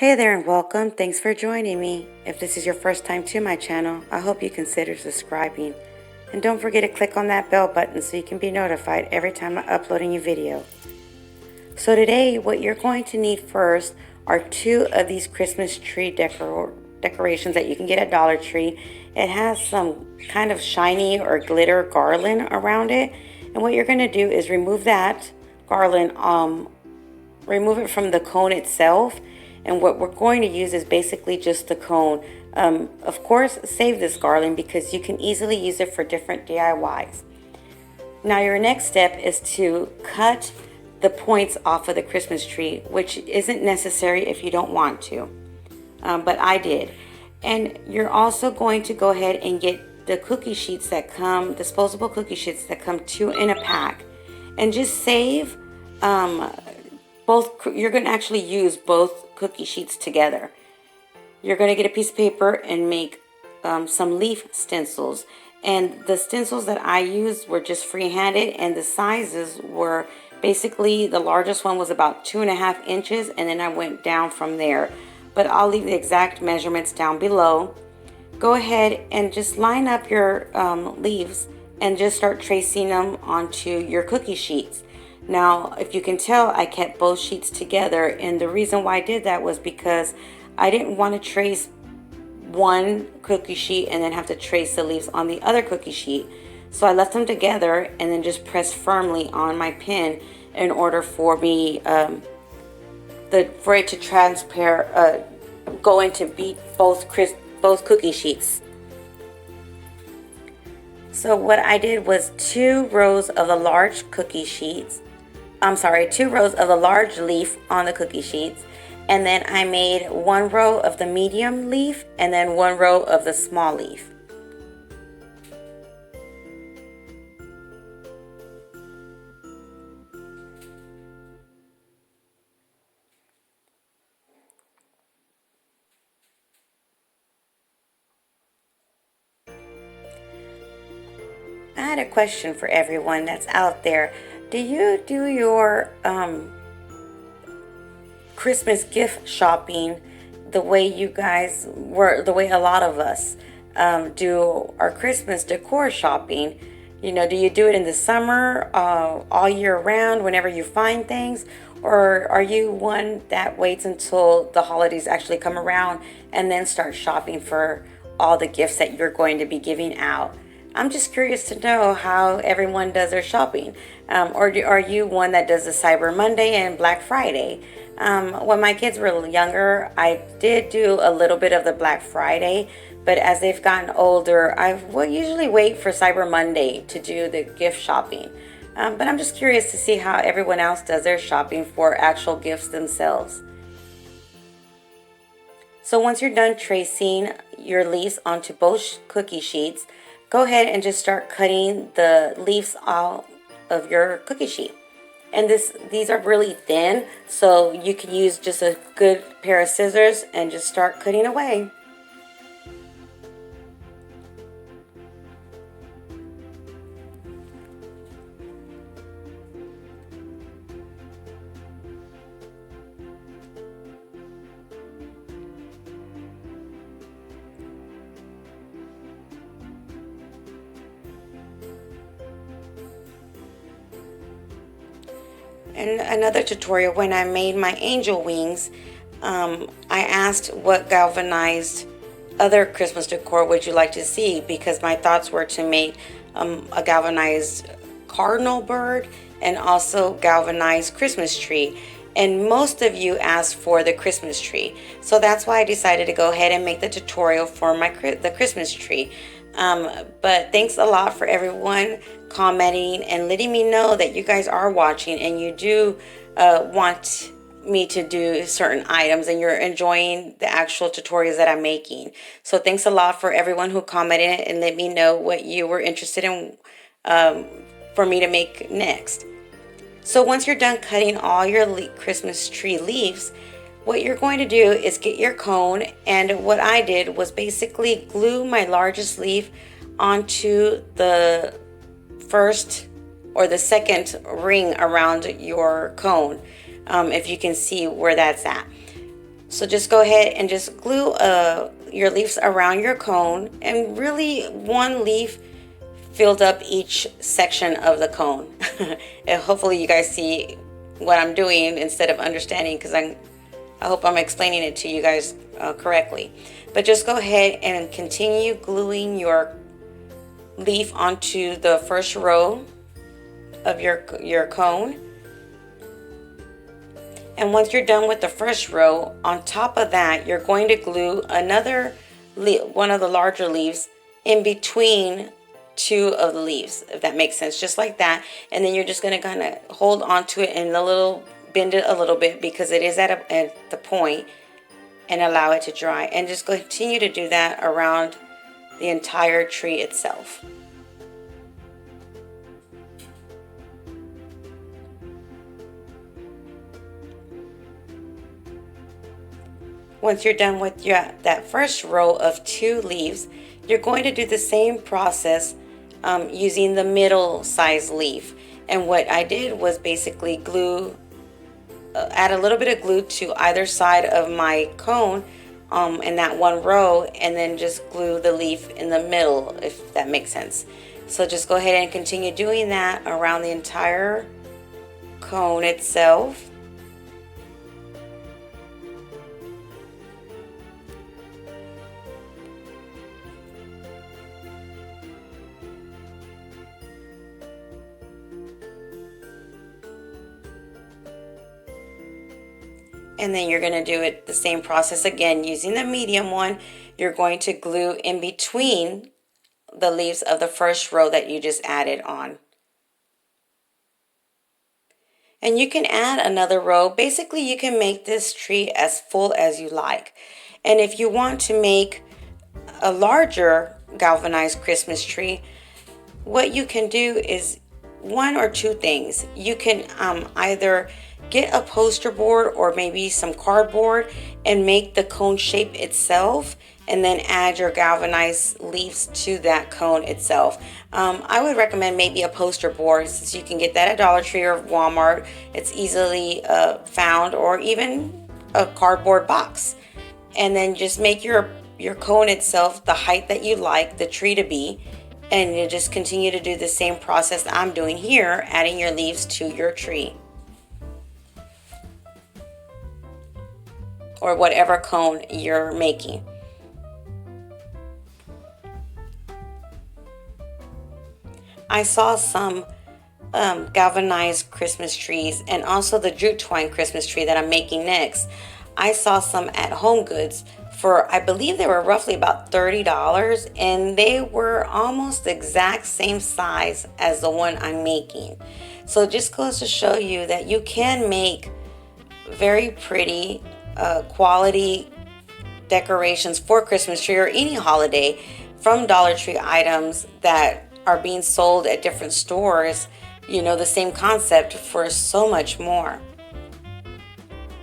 Hey there and welcome. Thanks for joining me. If this is your first time to my channel, I hope you consider subscribing. And don't forget to click on that bell button so you can be notified every time I upload a new video. So today, what you're going to need first are two of these Christmas tree decorations that you can get at Dollar Tree. It has some kind of shiny or glitter garland around it. And what you're going to do is remove that garland, remove it from the cone itself. And what we're going to use is basically just the cone. Of course, save this garland because you can easily use it for different DIYs. Now your next step is to cut the points off of the Christmas tree, which isn't necessary if you don't want to, but I did. And you're also going to go ahead and get the cookie sheets that come, disposable cookie sheets that come 2 in a pack, and just save both. You're going to actually use both cookie sheets together. You're going to get a piece of paper and make some leaf stencils, and the stencils that I used were just free-handed, and the sizes were basically, the largest one was about 2.5 inches, and then I went down from there, but I'll leave the exact measurements down below. Go ahead and just line up your leaves and just start tracing them onto your cookie sheets. Now, if you can tell, I kept both sheets together, and the reason why I did that was because I didn't want to trace one cookie sheet and then have to trace the leaves on the other cookie sheet. So I left them together and then just pressed firmly on my pen in order for me for it to go into beat both cookie sheets. So what I did was 2 rows of the large cookie sheets. 2 rows of the large leaf on the cookie sheets, and then I made 1 row of the medium leaf and then 1 row of the small leaf. I had a question for everyone that's out there. Do you do your Christmas gift shopping the way you guys were, the way a lot of us do our Christmas decor shopping? You know, do you do it in the summer, all year round, whenever you find things? Or are you one that waits until the holidays actually come around and then start shopping for all the gifts that you're going to be giving out? I'm just curious to know how everyone does their shopping. Or are you one that does the Cyber Monday and Black Friday? When my kids were younger, I did do a little bit of the Black Friday, but as they've gotten older, I will usually wait for Cyber Monday to do the gift shopping. But I'm just curious to see how everyone else does their shopping for actual gifts themselves. So once you're done tracing your leaves onto both cookie sheets, go ahead and just start cutting the leaves out of your cookie sheet. And these are really thin, so you can use just a good pair of scissors and just start cutting away. And another tutorial, when I made my angel wings, I asked what galvanized other Christmas decor would you like to see, because my thoughts were to make a galvanized cardinal bird and also galvanized Christmas tree. And most of you asked for the Christmas tree, so that's why I decided to go ahead and make the tutorial for the Christmas tree. But thanks a lot for everyone commenting and letting me know that you guys are watching and you do want me to do certain items and you're enjoying the actual tutorials that I'm making. So thanks a lot for everyone who commented and let me know what you were interested in for me to make next. So once you're done cutting all your Christmas tree leaves, what you're going to do is get your cone, and what I did was basically glue my largest leaf onto the first or the second ring around your cone, if you can see where that's at. So just go ahead and just glue your leaves around your cone, and really one leaf filled up each section of the cone. And hopefully you guys see what I'm doing instead of understanding, because I hope I'm explaining it to you guys correctly. But just go ahead and continue gluing your leaf onto the first row of your cone. And once you're done with the first row, on top of that, you're going to glue another one of the larger leaves in between two of the leaves, if that makes sense, just like that. And then you're just going to kind of hold on to it and bend it a little bit, because it is at the point, and allow it to dry. And just continue to do that around the entire tree itself. Once you're done with that first row of two leaves, you're going to do the same process using the middle size leaf. And what I did was basically add a little bit of glue to either side of my cone in that one row, and then just glue the leaf in the middle, if that makes sense. So just go ahead and continue doing that around the entire cone itself. And then you're going to do it the same process again using the medium one. You're going to glue in between the leaves of the first row that you just added on. And you can add another row. Basically, you can make this tree as full as you like. And if you want to make a larger galvanized Christmas tree, what you can do is one or two things. You can either get a poster board or maybe some cardboard and make the cone shape itself, and then add your galvanized leaves to that cone itself. I would recommend maybe a poster board, since you can get that at Dollar Tree or Walmart. It's easily found, or even a cardboard box. And then just make your cone itself the height that you like the tree to be, and you just continue to do the same process I'm doing here, adding your leaves to your tree, or whatever cone you're making. I saw some galvanized Christmas trees, and also the jute twine Christmas tree that I'm making next. I saw some at Home Goods for, I believe they were roughly about $30, and they were almost the exact same size as the one I'm making. So it just goes to show you that you can make very pretty quality decorations for Christmas tree or any holiday from Dollar Tree items that are being sold at different stores, the same concept, for so much more.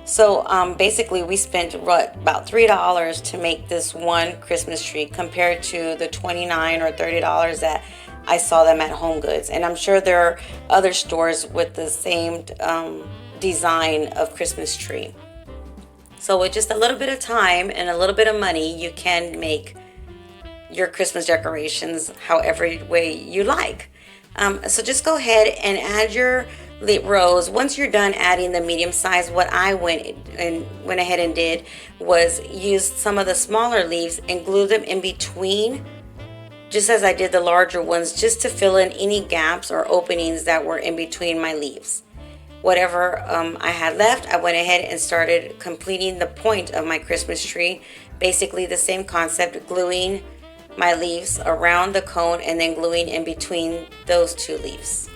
So basically we spent about $3 to make this one Christmas tree, compared to the $29 or $30 that I saw them at Home Goods. And I'm sure there are other stores with the same design of Christmas tree. So with just a little bit of time and a little bit of money, you can make your Christmas decorations however way you like. So just go ahead and add your rows. Once you're done adding the medium size, what I went ahead and did was use some of the smaller leaves and glue them in between, just as I did the larger ones, just to fill in any gaps or openings that were in between my leaves. Whatever I had left, I went ahead and started completing the point of my Christmas tree. Basically the same concept, gluing my leaves around the cone and then gluing in between those two leaves.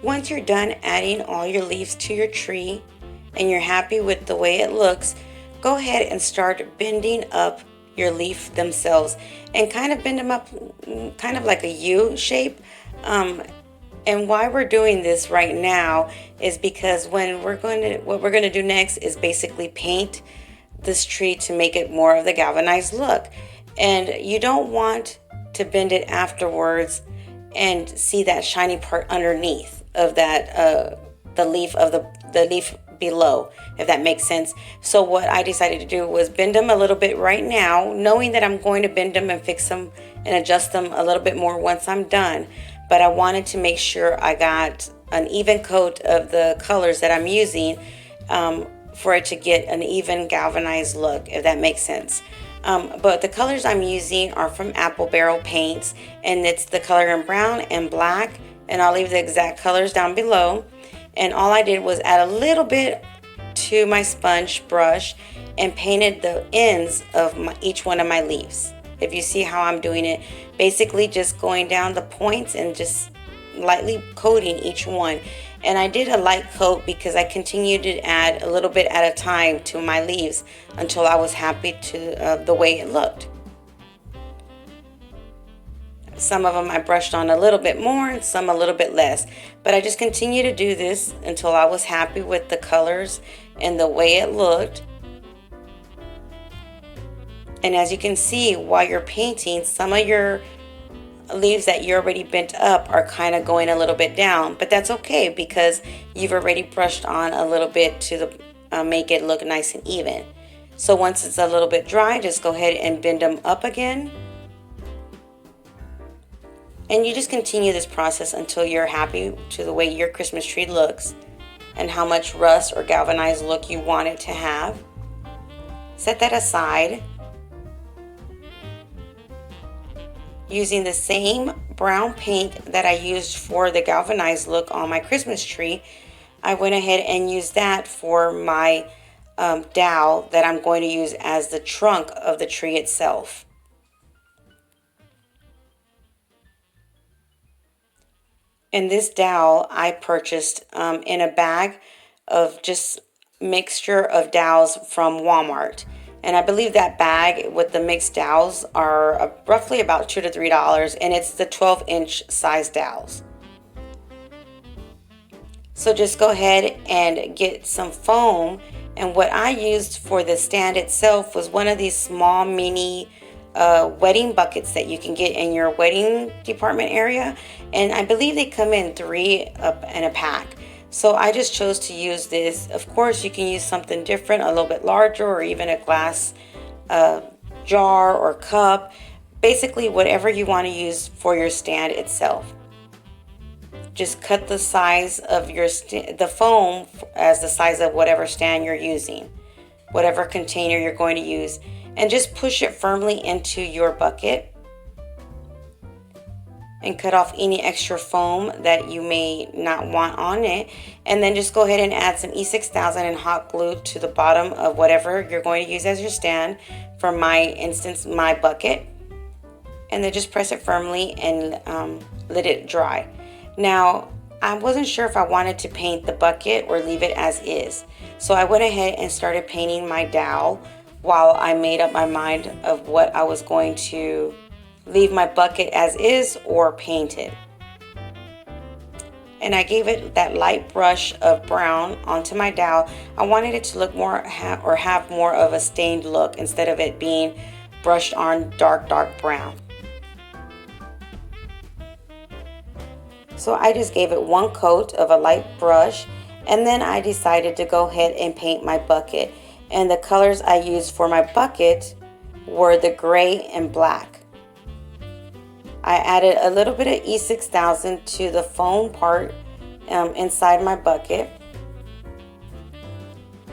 Once you're done adding all your leaves to your tree and you're happy with the way it looks, go ahead and start bending up your leaf themselves and kind of bend them up kind of like a U shape. And why we're doing this right now is because what we're going to do next is basically paint this tree to make it more of the galvanized look. And you don't want to bend it afterwards and see that shiny part underneath of that the leaf below, if that makes sense. So what I decided to do was bend them a little bit right now, knowing that I'm going to bend them and fix them and adjust them a little bit more once I'm done. But I wanted to make sure I got an even coat of the colors that I'm using for it to get an even galvanized look, if that makes sense. But the colors I'm using are from Apple Barrel Paints, and it's the color in brown and black, and I'll leave the exact colors down below. And all I did was add a little bit to my sponge brush and painted the ends of each one of my leaves. If you see how I'm doing it, basically just going down the points and just lightly coating each one. And I did a light coat because I continued to add a little bit at a time to my leaves until I was happy to the way it looked. Some of them I brushed on a little bit more and some a little bit less, but I just continued to do this until I was happy with the colors and the way it looked. And as you can see, while you're painting, some of your leaves that you already bent up are kind of going a little bit down, but that's okay because you've already brushed on a little bit to make it look nice and even. So once it's a little bit dry, just go ahead and bend them up again. And you just continue this process until you're happy to the way your Christmas tree looks and how much rust or galvanized look you want it to have. Set that aside. Using the same brown paint that I used for the galvanized look on my Christmas tree, I went ahead and used that for my dowel that I'm going to use as the trunk of the tree itself. And this dowel I purchased in a bag of just mixture of dowels from Walmart. And I believe that bag with the mixed dowels are roughly about $2 to $3, and it's the 12-inch size dowels. So just go ahead and get some foam, and what I used for the stand itself was one of these small mini wedding buckets that you can get in your wedding department area, and I believe they come in 3 up in a pack. So I just chose to use this. Of course, you can use something different, a little bit larger, or even a glass jar or cup. Basically, whatever you want to use for your stand itself. Just cut the size of the foam as the size of whatever stand you're using, whatever container you're going to use, and just push it firmly into your bucket. And cut off any extra foam that you may not want on it, and then just go ahead and add some E6000 and hot glue to the bottom of whatever you're going to use as your stand. For my instance, my bucket, and then just press it firmly and let it dry. Now I wasn't sure if I wanted to paint the bucket or leave it as is, so I went ahead and started painting my dowel while I made up my mind of what I was going to leave my bucket as is or paint it. And I gave it that light brush of brown onto my dowel. I wanted it to look more have more of a stained look instead of it being brushed on dark brown. So I just gave it one coat of a light brush, and then I decided to go ahead and paint my bucket. And the colors I used for my bucket were the gray and black. I added a little bit of E6000 to the foam part inside my bucket,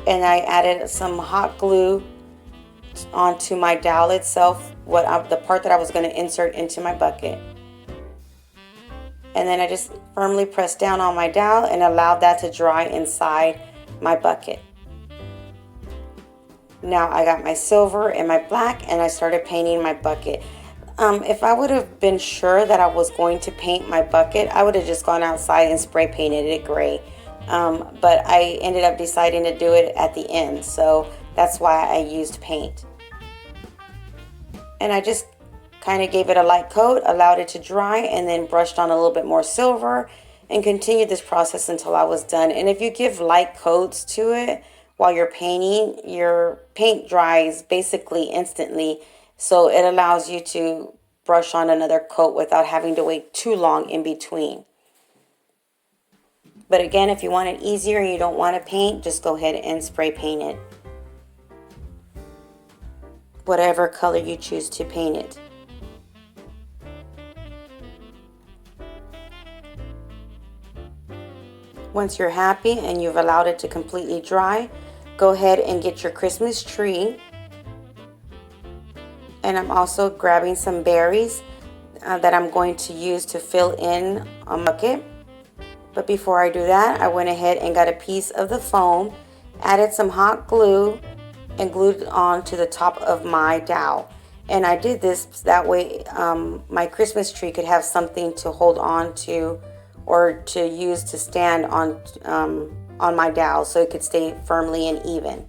and I added some hot glue onto my dowel itself, the part that I was going to insert into my bucket. And then I just firmly pressed down on my dowel and allowed that to dry inside my bucket. Now I got my silver and my black, and I started painting my bucket. If I would have been sure that I was going to paint my bucket, I would have just gone outside and spray painted it gray. But I ended up deciding to do it at the end, so that's why I used paint. And I just kind of gave it a light coat, allowed it to dry, and then brushed on a little bit more silver and continued this process until I was done. And if you give light coats to it while you're painting, your paint dries basically instantly, so it allows you to brush on another coat without having to wait too long in between. But again, if you want it easier and you don't want to paint, just go ahead and spray paint it, whatever color you choose to paint it. Once you're happy and you've allowed it to completely dry, go ahead and get your Christmas tree. And I'm also grabbing some berries that I'm going to use to fill in a bucket. But before I do that, I went ahead and got a piece of the foam, added some hot glue, and glued it on to the top of my dowel. And I did this that way my Christmas tree could have something to hold on to or to use to stand on my dowel so it could stay firmly and even.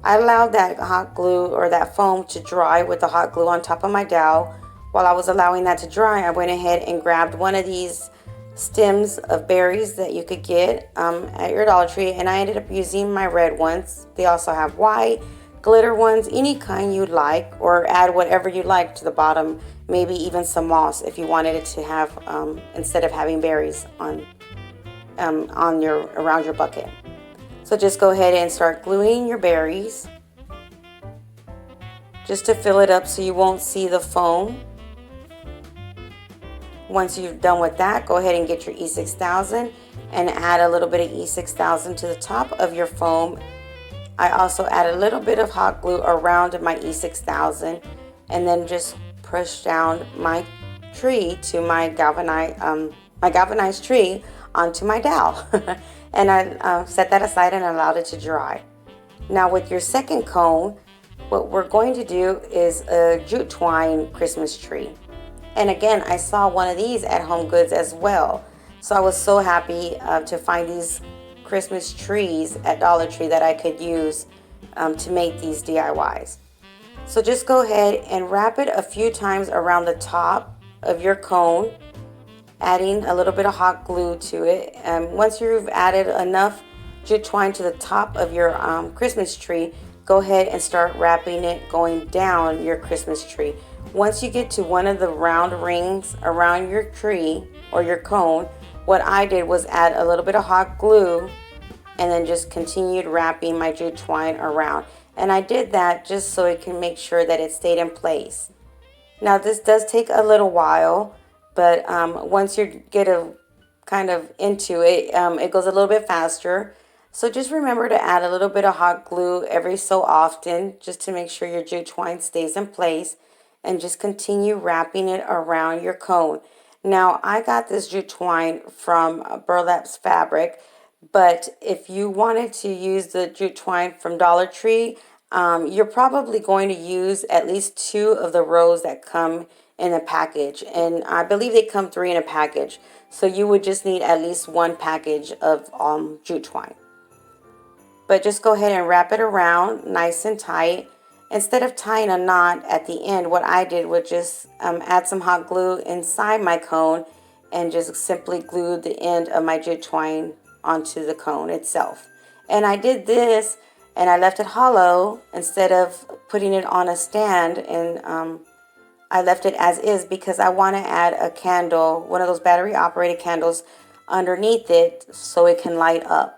I allowed that hot glue or that foam to dry with the hot glue on top of my dowel. While I was allowing that to dry, I went ahead and grabbed one of these stems of berries that you could get at your Dollar Tree, and I ended up using my red ones. They also have white, glitter ones, any kind you'd like, or add whatever you like to the bottom, maybe even some moss if you wanted it to have, instead of having berries on around your bucket. So just go ahead and start gluing your berries just to fill it up so you won't see the foam. Once you've done with that, go ahead and get your E6000 and add a little bit of E6000 to the top of your foam. I also add a little bit of hot glue around my E6000 and then just push down my tree to my galvanized tree onto my dowel. And I set that aside and allowed it to dry. Now with your second cone, what we're going to do is a jute twine Christmas tree. And again, I saw one of these at Home Goods as well. So I was so happy to find these Christmas trees at Dollar Tree that I could use to make these DIYs. So just go ahead and wrap it a few times around the top of your cone, adding a little bit of hot glue to it. And once you've added enough jute twine to the top of your Christmas tree, go ahead and start wrapping it going down your Christmas tree. Once you get to one of the round rings around your tree or your cone, what I did was add a little bit of hot glue and then just continued wrapping my jute twine around. And I did that just so it can make sure that it stayed in place. Now this does take a little while, but once you get kind of into it, it goes a little bit faster. So just remember to add a little bit of hot glue every so often just to make sure your jute twine stays in place, and just continue wrapping it around your cone. Now I got this jute twine from Burlap's Fabric, but if you wanted to use the jute twine from Dollar Tree, you're probably going to use at least 2 of the rows that come in a package, and I believe they come 3 in a package, so you would just need at least 1 package of jute twine. But just go ahead and wrap it around nice and tight. Instead of tying a knot at the end, what I did was just add some hot glue inside my cone and just simply glued the end of my jute twine onto the cone itself. And I did this and I left it hollow instead of putting it on a stand, and I left it as is because I want to add a candle, one of those battery operated candles, underneath it so it can light up.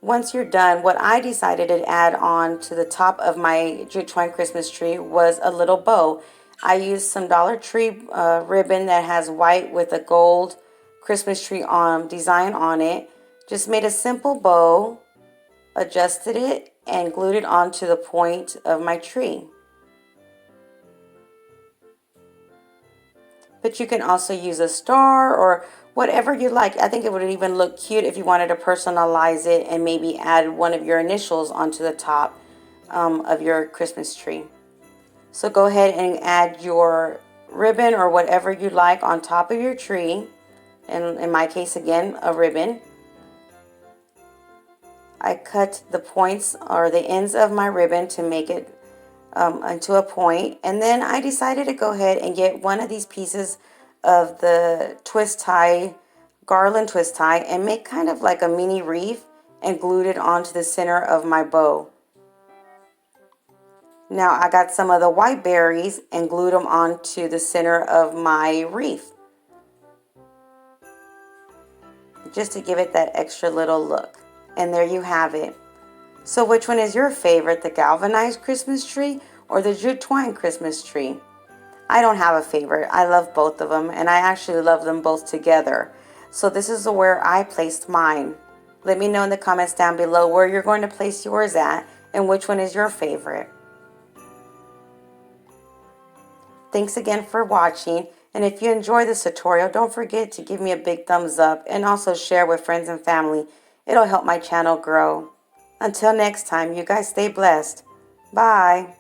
Once you're done, what I decided to add on to the top of my jute twine Christmas tree was a little bow. I used some Dollar Tree ribbon that has white with a gold Christmas tree design on it. Just made a simple bow, adjusted it, and glued it onto the point of my tree. But you can also use a star or whatever you like. I think it would even look cute if you wanted to personalize it and maybe add one of your initials onto the top of your Christmas tree. So go ahead and add your ribbon or whatever you like on top of your tree. And in my case, again, a ribbon. I cut the points or the ends of my ribbon to make it into a point. And then I decided to go ahead and get one of these pieces of the twist tie, garland twist tie, and make kind of like a mini wreath and glued it onto the center of my bow. Now I got some of the white berries and glued them onto the center of my wreath, just to give it that extra little look. And there you have it. So which one is your favorite, the galvanized Christmas tree or the jute twine Christmas tree? I don't have a favorite. I love both of them, and I actually love them both together. So this is where I placed mine. Let me know in the comments down below where you're going to place yours at and which one is your favorite. Thanks again for watching, and if you enjoyed this tutorial, don't forget to give me a big thumbs up and also share with friends and family. It'll help my channel grow. Until next time, you guys stay blessed. Bye.